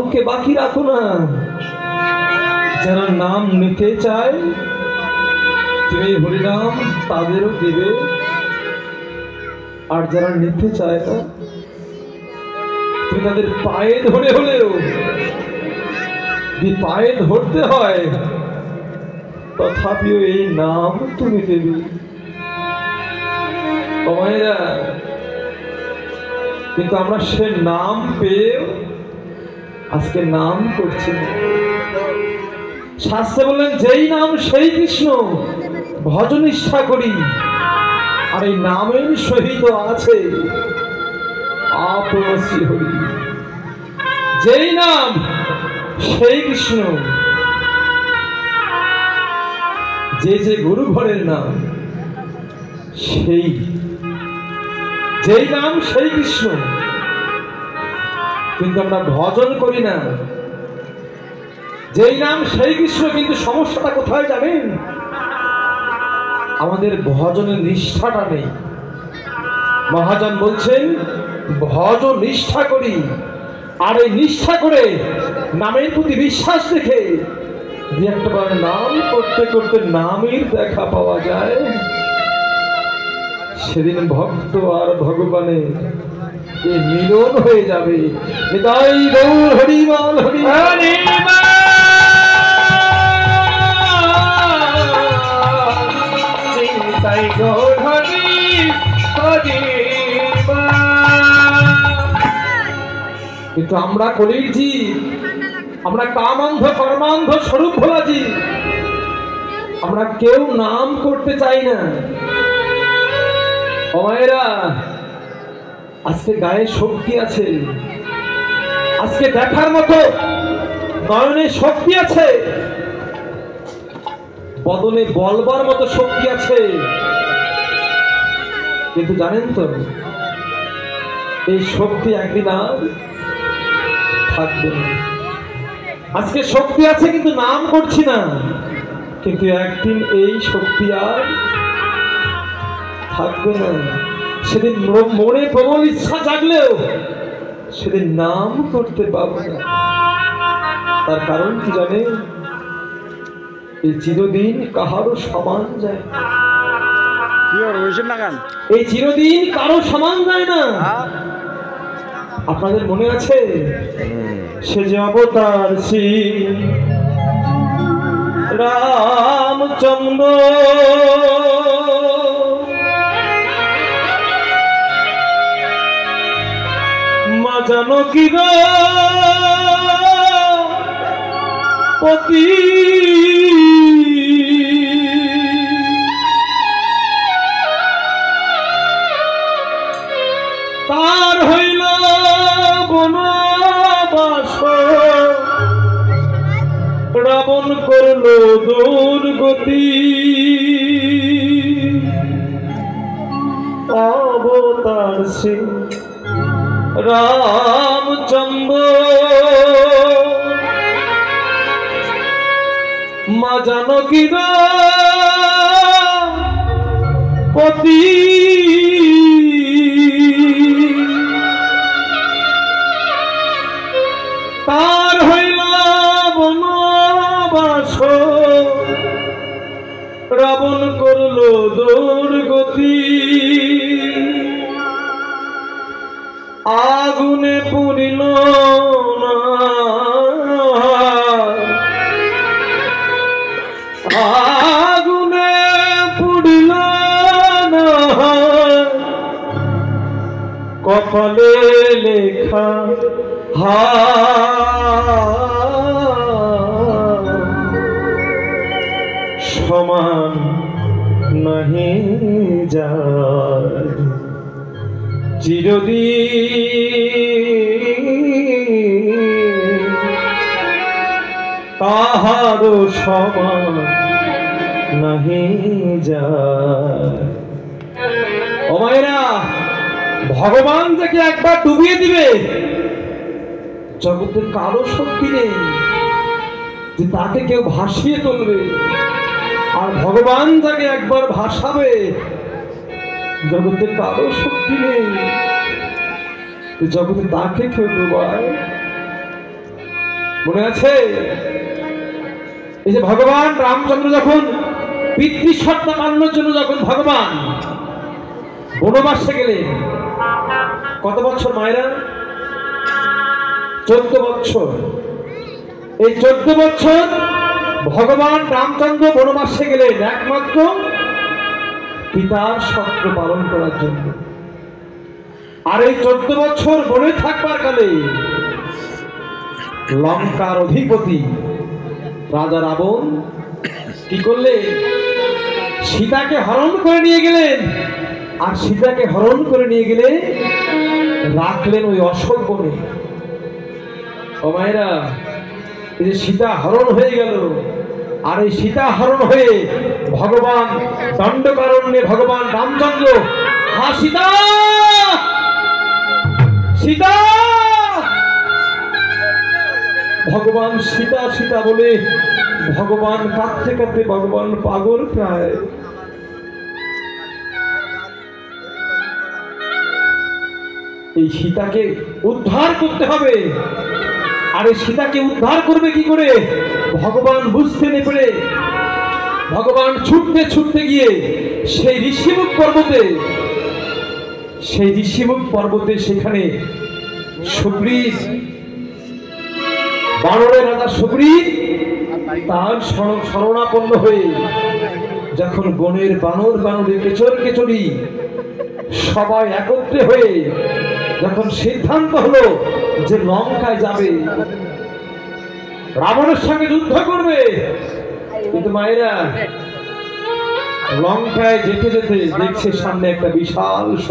কাউকে বাকি রাখো না। যারা নাম নিতে চায় তুমি হরিনাম তাদেরও দেবে, আর যারা নিতে চায় না তুমি তাদের পায়ে ধরে হলেও, যদি পায়ে ধরতে হয় তথাপিও এই নাম তুমি দেবে। মায়েরা, কিন্তু আমরা সে নাম পেয়ে আজকে নাম করছি না। শাস্ত্রে বললেন যেই নাম সেই কৃষ্ণ, ভজন নিষ্ঠা করি। আর এই নামের সহিত আছে আপনশ্রী হরি। যেই নাম সেই কৃষ্ণ, যে যে গুরু ঘরের নাম সেই, যেই নাম সেই কৃষ্ণ। কিন্তু আমরা ভজন করি না। যেই নাম সেই কৃষ্ণ, কিন্তু সমস্যাটা কোথায় জানেন? আমাদের ভজনের নিষ্ঠাটা নেই। মহাজন বলছেন ভজন নিষ্ঠা করি। আর এই নিষ্ঠা করে নামের প্রতি বিশ্বাস রেখে যে একটাবার নাম করতে করতে নামের দেখা পাওয়া যায়, সেদিন ভক্ত আর ভগবানের এই মিলন হয়ে যাবে। নিতাই গৌর হরিবল হরি হরি। নিতাই গৌর হরি হরি। কিন্তু আমরা কলির জীব, আমরা কামান্ধ কর্মান্ধ স্বরূপ ভোলা জীব, আমরা কেউ নাম করতে চাই না। ও মায়েরা, আজকে গায়ে শক্তি আছে, আজকে দেখার মতো নয়নে শক্তি আছে, বদনে বলবার মতো শক্তি আছে। কিন্তু জানেন তো এই শক্তি একদিন আর থাকবে না। আজকে শক্তি আছে কিন্তু নাম করছি না, কিন্তু একদিন এই শক্তি আর থাকবে না। সেদিন মনে প্রবল ইচ্ছা জাগলেও সেদিন নাম করতে পারবে না। তার কারণ কি জানে? এই চিরদিন কাহারও সমান যায় না। এই চিরদিন কারো সমান যায় না। আপনাদের মনে আছে সে যে অবতার শ্রী রামচন্দ্র, মা জানকীর পতি, তার হইল বনবাস, রাবণ করল দুর্গতি। অবতার শ্রী রামচন্দ্র, মা জানকীর পতি, তার হইল বনবাস, রাবণ করল দুর্গতি। আগুনে পুরিল না, আগুনে পুরিল না, কপালে লেখা সমান নাহি যায়। চিরদিন কাহারও সমান নাহি যায়। ও মায়েরা, ভগবান যাকে একবার ডুবিয়ে দিবে, জগতে কারো শক্তি নেই যে তাকে কেউ ভাসিয়ে তুলবে। আর ভগবান যাকে একবার ভাসাবে, জগতে কারো শক্তি নেই জগতে তাকে কেউ ডুবায়। মনে আছে? এই যে ভগবান রামচন্দ্র যখন পিতৃসত্তা মান্যর জন্য যখন ভগবান বনবাসে গেলেন, কত বছর মায়েরা? 14 বছর। এই 14 বছর ভগবান রামচন্দ্র বনবাসে গেলেন একমাত্র পিতার সত্য পালন করার জন্য। আর এই 14 বছর বনে থাকবার কালে লঙ্কার অধিপতি রাজা রাবণ কি করলেন? সীতাকে হরণ করে নিয়ে গেলেন। আর সীতাকে হরণ করে নিয়ে গেলে রাখলেন ওই অশোক বনে। ও মায়েরা, এই যে সীতা হরণ হয়ে গেল, আর এই সীতা হরণ হয়ে ভগবান দণ্ডকারণ্যে ভগবান রামচন্দ্র, হা সীতা সীতা, ভগবান সীতা সীতা বলে ভগবান কাঁদতে কাঁদতে ভগবান পাগল প্রায়। এই সীতাকে উদ্ধার করতে হবে। আর এই সীতাকে উদ্ধার করবে কি করে? ভগবান বুঝতে না পেরে ভগবান ছুটতে ছুটতে গিয়ে সেই ঋষিমুখ পর্বতে সেখানে সুগ্রীব, বানরের রাজা সুগ্রীব তার শরণাপন্ন হয়ে যখন বনের বানরে কেচড়ি সবাই একত্রে হয়ে যখন সিদ্ধান্ত হলো যে লঙ্কায় যাবে, রাবণের সঙ্গে যুদ্ধ করবে, কিন্তু মায়েরা লঙ্কায় যেতে যেতে দেখছে সামনে একটা বিশাল